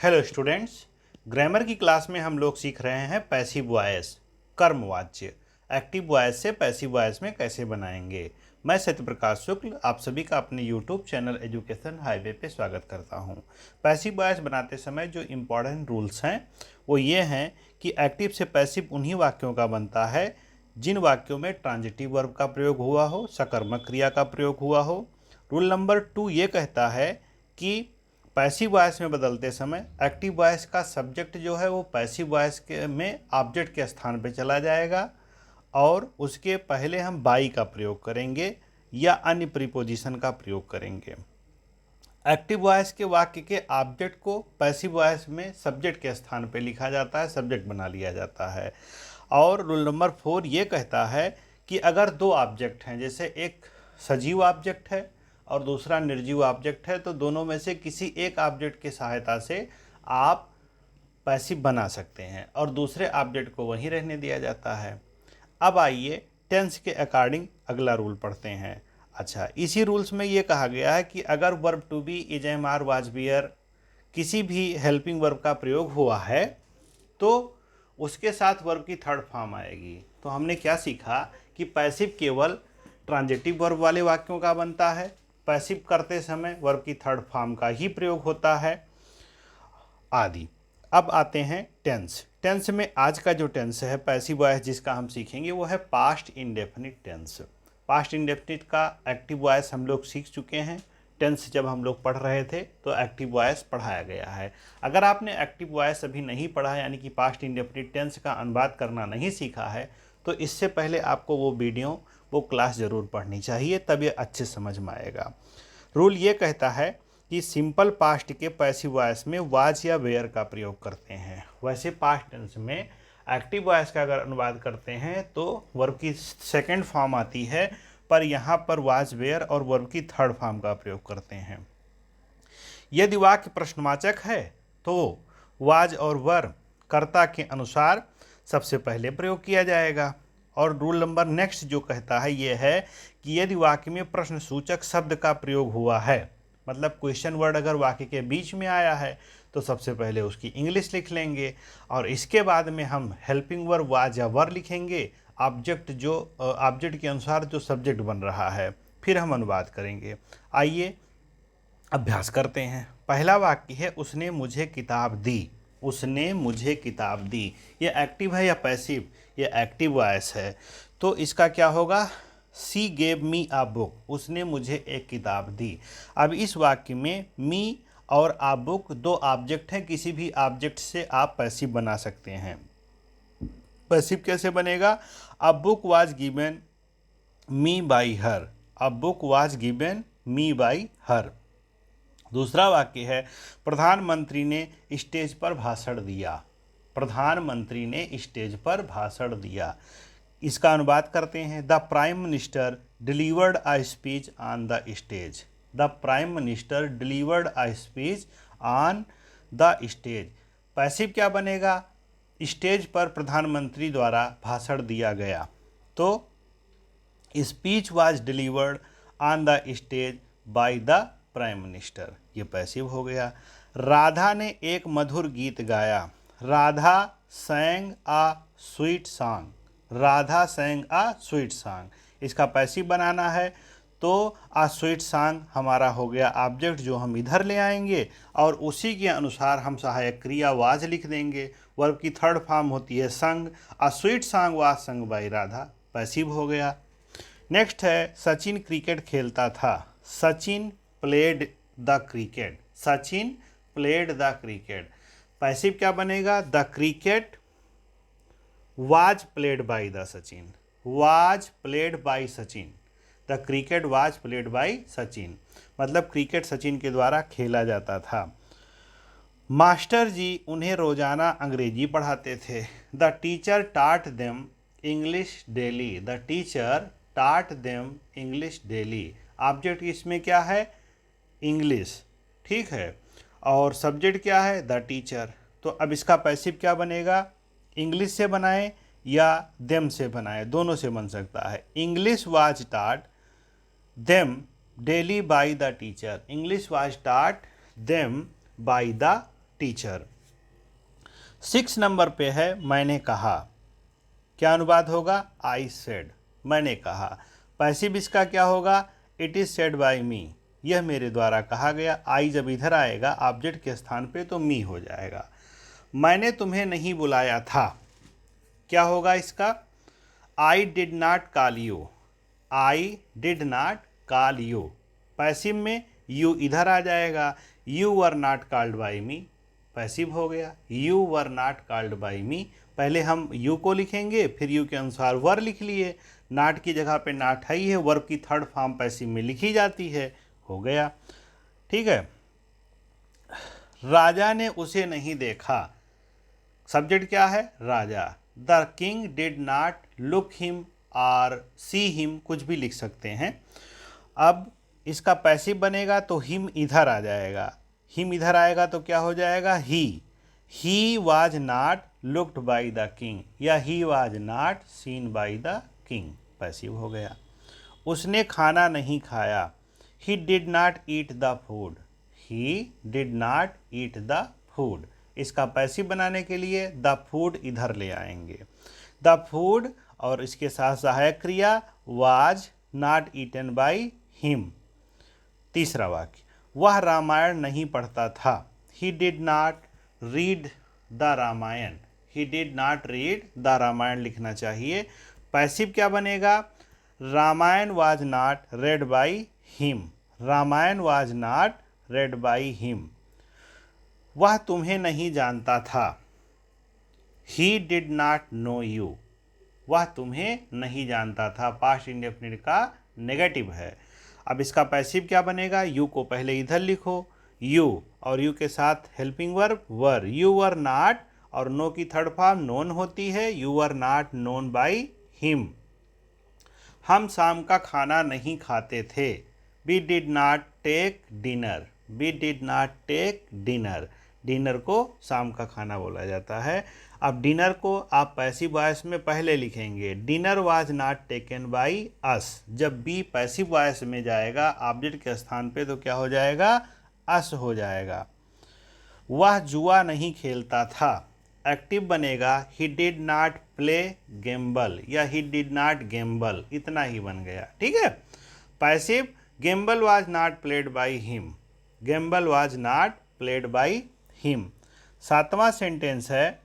Hello students, grammar की class में हम लोग सीख रहे हैं पैसिव वॉइस, कर्मवाच्य। एक्टिव वॉइस से पैसिव वॉइस में कैसे बनाएंगे। मैं सत्यप्रकाश शुक्ल आप सभी का अपने यूट्यूब चैनल एजुकेशन हाईवे पे स्वागत करता हूं। पैसिव वॉइस बनाते समय जो इम्पोर्टेंट रूल्स हैं वो ये हैं कि एक्टिव से पैसिव उन्हीं वाक्यों का बनता है जिन वाक्यों में ट्रांजिटिव वर्ब का प्रयोग हुआ हो, सकर्मक क्रिया का प्रयोग हुआ हो। रूल नंबर 2 ये कहता है कि पैसिव वॉइस में बदलते समय एक्टिव वॉइस का सब्जेक्ट जो है वो पैसिव वॉइस के में ऑब्जेक्ट के स्थान पे चला जाएगा और उसके पहले हम बाई का प्रयोग करेंगे या अन्य प्रीपोजिशन का प्रयोग करेंगे। एक्टिव वॉइस के वाक्य के ऑब्जेक्ट को पैसिव वॉइस में सब्जेक्ट के स्थान पे लिखा जाता है, सब्जेक्ट बना लिया जाता है। और रूल नंबर 4 ये कहता है कि अगर दो ऑब्जेक्ट हैं, जैसे एक सजीव ऑब्जेक्ट है और दूसरा निर्जीव ऑब्जेक्ट है, तो दोनों में से किसी एक ऑब्जेक्ट की सहायता से आप पैसिव बना सकते हैं और दूसरे ऑब्जेक्ट को वहीं रहने दिया जाता है। अब आइए टेंस के अकॉर्डिंग अगला रूल पढ़ते हैं। अच्छा, इसी रूल्स में ये कहा गया है कि अगर verb to be, is, am, are, was, were किसी भी हेल्पिंग वर्ब का प्रयोग हुआ है तो उसके साथ वर्ब की थर्ड फॉर्म आएगी। तो हमने क्या सीखा कि पैसिव केवल ट्रांजिटिव वर्ब वाले वाक्यों का बनता है, पैसिव करते समय वर्ब की थर्ड फॉर्म का ही प्रयोग होता है आदि। अब आते हैं टेंस। टेंस में आज का जो टेंस है पैसिव वॉइस जिसका हम सीखेंगे वो है past indefinite tense. Past indefinite का एक्टिव वॉइस हम लोग सीख चुके हैं। टेंस जब हम लोग पढ़ रहे थे तो एक्टिव वॉइस पढ़ाया गया है। अगर आपने एक्टिव वॉइस अभी नहीं पढ़ा यानी कि पास्ट इंडेफिनिट टेंस का अनुवाद करना नहीं सीखा है तो इससे पहले आपको वो क्लास ज़रूर पढ़नी चाहिए, तब ये अच्छे समझ में आएगा। रूल ये कहता है कि सिंपल पास्ट के पैसिव वॉइस में वाज या वेयर का प्रयोग करते हैं। वैसे पास्ट टेंस में एक्टिव वॉइस का अगर अनुवाद करते हैं तो वर्ब की सेकंड फॉर्म आती है, पर यहाँ पर वाज, वेयर और वर्ब की थर्ड फॉर्म का प्रयोग करते हैं। यदि वाक्य प्रश्नवाचक है तो वाज और वर कर्ता के अनुसार सबसे पहले प्रयोग किया जाएगा। और रूल नंबर नेक्स्ट जो कहता है ये है कि यदि वाक्य में प्रश्न सूचक शब्द का प्रयोग हुआ है, मतलब क्वेश्चन वर्ड अगर वाक्य के बीच में आया है तो सबसे पहले उसकी इंग्लिश लिख लेंगे और इसके बाद में हम हेल्पिंग वर्ब वाज या वर लिखेंगे, ऑब्जेक्ट के अनुसार जो सब्जेक्ट बन रहा है, फिर हम अनुवाद करेंगे। आइए अभ्यास करते हैं। पहला वाक्य है उसने मुझे किताब दी। उसने मुझे किताब दी, ये एक्टिव है या पैसिव? ये एक्टिव वॉइस है, तो इसका क्या होगा? She gave me a book. उसने मुझे एक किताब दी। अब इस वाक्य में मी और आ बुक दो ऑब्जेक्ट हैं, किसी भी ऑब्जेक्ट से आप पैसिव बना सकते हैं। पैसिव कैसे बनेगा? A book was given me by her. A book was given me by her. दूसरा वाक्य है प्रधानमंत्री ने स्टेज पर भाषण दिया। प्रधानमंत्री ने स्टेज पर भाषण दिया। इसका अनुवाद करते हैं। The prime minister delivered a speech on the stage. The prime minister delivered a speech on the stage. Passive क्या बनेगा? स्टेज पर प्रधानमंत्री द्वारा भाषण दिया गया, तो speech was delivered on the stage by the prime minister, ये पैसिव हो गया। राधा ने एक मधुर गीत गाया। Radha sang a sweet song. Radha sang a sweet song, इसका पैसिव बनाना है तो आ स्वीट सॉन्ग हमारा हो गया ऑब्जेक्ट जो हम इधर ले आएंगे और उसी के अनुसार हम सहायक क्रिया वाज लिख देंगे। वर्ब की थर्ड फॉर्म होती है sung. A sweet song was sung by Radha, passive हो गया। नेक्स्ट है सचिन क्रिकेट खेलता था। Sachin played the cricket. Sachin played the cricket. Passive क्या बनेगा? The cricket was played by the Sachin. Was played by Sachin. The cricket was played by Sachin, मतलब cricket Sachin के द्वारा खेला जाता था। मास्टर जी उन्हें रोजाना अंग्रेजी पढ़ाते थे। द टीचर टाट them English daily. The teacher टाट देम इंग्लिश डेली। ऑब्जेक्ट इसमें क्या है? इंग्लिश, ठीक है, और सब्जेक्ट क्या है? The teacher. तो अब इसका पैसिव क्या बनेगा? इंग्लिश से बनाएं या देम से बनाएं, दोनों से बन सकता है। English was taught them daily by the teacher. English was taught them by the teacher. 6 number पे है मैंने कहा। क्या अनुवाद होगा? आई सेड, मैंने कहा। पैसिव इसका क्या होगा? इट इज़ सेड बाय मी, यह मेरे द्वारा कहा गया। आई जब इधर आएगा ऑब्जेक्ट के स्थान पे तो मी हो जाएगा। मैंने तुम्हें नहीं बुलाया था, क्या होगा इसका? I did not call you, I did not call you. Passive में यू इधर आ जाएगा, you were not called by me, passive हो गया। You were not called by me, पहले हम यू को लिखेंगे फिर यू के अनुसार वर लिख लिए। नॉट की जगह पे नॉट है ही है, वर्ब की थर्ड फॉर्म पैसिव में लिखी जाती है, हो गया। ठीक है। राजा ने उसे नहीं देखा, सब्जेक्ट क्या है? राजा। The king did not look him or see him, कुछ भी लिख सकते हैं। अब इसका पैसिव बनेगा तो हिम इधर आ जाएगा, हिम इधर आएगा तो क्या हो जाएगा? He was not looked by the king, या he was not seen by the king, passive हो गया। उसने खाना नहीं खाया, he did not eat the food, he did not eat the food. इसका पैसिव बनाने के लिए द फूड इधर ले आएंगे, द फूड और इसके साथ सहायक क्रिया was not eaten by him. तीसरा वाक्य, वह रामायण नहीं पढ़ता था, he did not read the Ramayana, he did not read the Ramayana लिखना चाहिए। पैसिव क्या बनेगा? Ramayana was not read by him, Ramayana was not read by him. वह तुम्हें नहीं जानता था, he did not know you, वह तुम्हें नहीं जानता था, पास्ट इंडेफिनिट का नेगेटिव है। अब इसका पैसिव क्या बनेगा? यू को पहले इधर लिखो, यू और यू के साथ helping verb were, you were not और नो की थर्ड फॉर्म नोन होती है, you were not known by him. हम शाम का खाना नहीं खाते थे, we did not take dinner, we did not take dinner, dinner को शाम का खाना बोला जाता है। अब डिनर को आप पैसिव वॉइस में पहले लिखेंगे, dinner was not taken by us. जब बी पैसिव वॉइस में जाएगा ऑब्जेक्ट के स्थान पे तो क्या हो जाएगा? अस हो जाएगा। वह जुआ नहीं खेलता था, एक्टिव बनेगा ही डिड नॉट प्ले गेम्बल या ही डिड नॉट गेम्बल, इतना ही बन गया। ठीक है। Passive gamble was not played by him, gamble was not played by him. 7वां सेंटेंस है,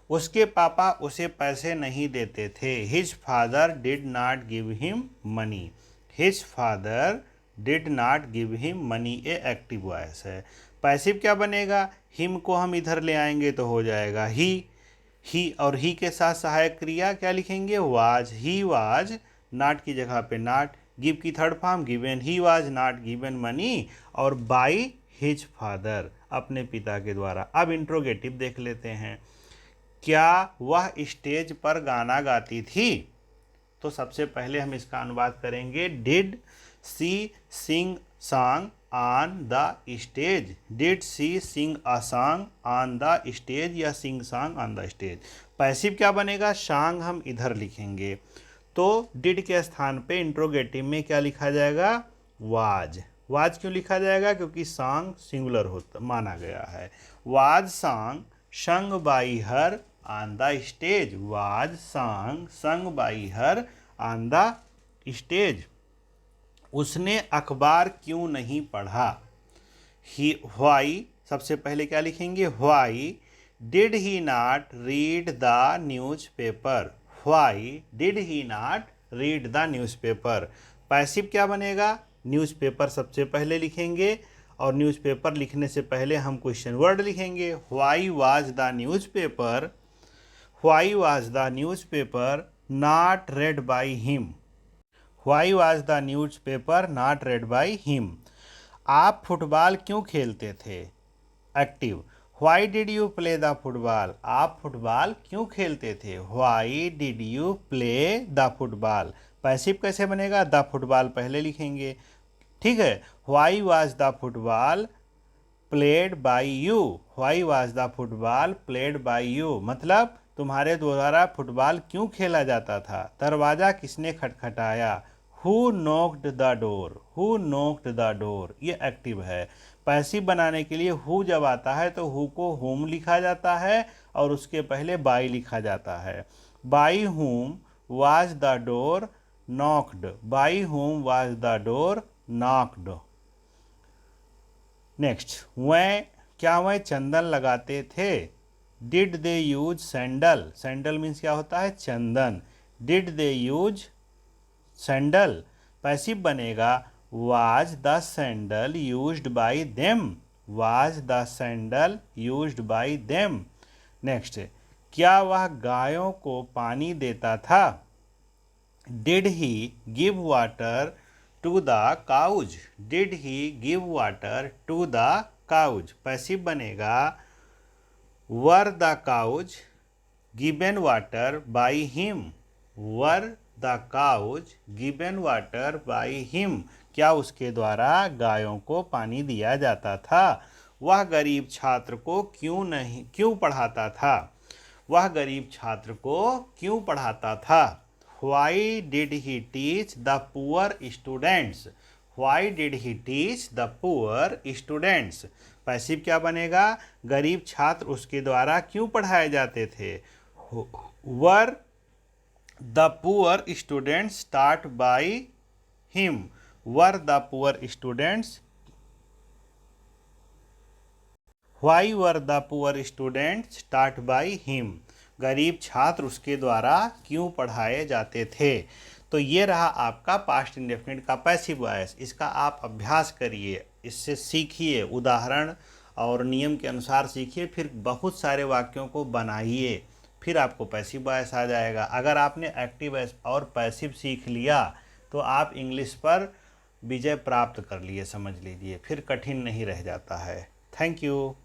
उसके पापा उसे पैसे नहीं देते थे, his father did not give him money, his father did not give him money, a active voice है। पैसिव क्या बनेगा? हिम को हम इधर ले आएंगे तो हो जाएगा ही और ही के साथ सहायक क्रिया क्या लिखेंगे? वाज, ही वाज, नॉट की जगह पे नॉट, गिव की third form given, he was not given money और बाई हिज फादर, अपने पिता के द्वारा। अब इंट्रोगेटिव देख लेते हैं, क्या वह स्टेज पर गाना गाती थी? तो सबसे पहले हम इसका अनुवाद करेंगे, did she sing song on the stage, did she sing a song on the stage या sing song on the stage. Passive क्या बनेगा? सॉन्ग हम इधर लिखेंगे तो डिड के स्थान पे इंट्रोगेटिव में क्या लिखा जाएगा? वाज। वाज क्यों लिखा जाएगा? क्योंकि सॉन्ग सिंगुलर होता माना गया है। वाज सॉन्ग संग by her on the stage, was song संग by her on the stage. उसने अखबार क्यों नहीं पढ़ा? ही व्हाई, सबसे पहले क्या लिखेंगे? Why did he not read the news paper, why did he not read the news paper. Passive क्या बनेगा? न्यूज़पेपर सबसे पहले लिखेंगे और न्यूज़पेपर लिखने से पहले हम क्वेश्चन वर्ड लिखेंगे। Why was the newspaper, why was the newspaper not read by him, why was the newspaper not read by him. आप फुटबॉल क्यों खेलते थे? Active, why did you play the football, आप फुटबॉल क्यों खेलते थे? Why did you play the football. Passive कैसे बनेगा? द फुटबॉल पहले लिखेंगे। ठीक है। Why was the football played by you, why was the football played by you, मतलब तुम्हारे द्वारा फुटबॉल क्यों खेला जाता था? दरवाज़ा किसने खटखटाया? Who knocked the door, who knocked the door, ये एक्टिव है। पैसिव बनाने के लिए हु जब आता है तो हु को हुम लिखा जाता है और उसके पहले बाई लिखा जाता है। By whom was the door knocked, by whom was the door knocked. Next, वह क्या वह चंदन लगाते थे? Did they use sandal, sandal means क्या होता है? चंदन। Did they use sandal, passive बनेगा was the sandal used by them, was the sandal used by them. Next, क्या वह गायों को पानी देता था? Did he give water to the cows, did he give water to the cause, passive बनेगा were the cows given water by him, were the cows given water by him, क्या उसके द्वारा गायों को पानी दिया जाता था? वह गरीब छात्र को क्यों पढ़ाता था? वह गरीब छात्र को क्यों पढ़ाता था? Why did he teach the poor students? Why did he teach the poor students? Passive क्या बनेगा? गरीब छात्र उसके द्वारा क्यों पढ़ाए जाते थे? Were the poor students taught by him? Were the poor students? Why were the poor students taught by him? गरीब छात्र उसके द्वारा क्यों पढ़ाए जाते थे? तो ये रहा आपका पास्ट इंडेफिनिट का पैसिव वॉइस। इसका आप अभ्यास करिए, इससे सीखिए, उदाहरण और नियम के अनुसार सीखिए, फिर बहुत सारे वाक्यों को बनाइए, फिर आपको पैसिव वॉइस आ जाएगा। अगर आपने एक्टिव वॉइस और पैसिव सीख लिया तो आप इंग्लिश पर विजय प्राप्त कर लिए, समझ लीजिए, फिर कठिन नहीं रह जाता है। Thank you.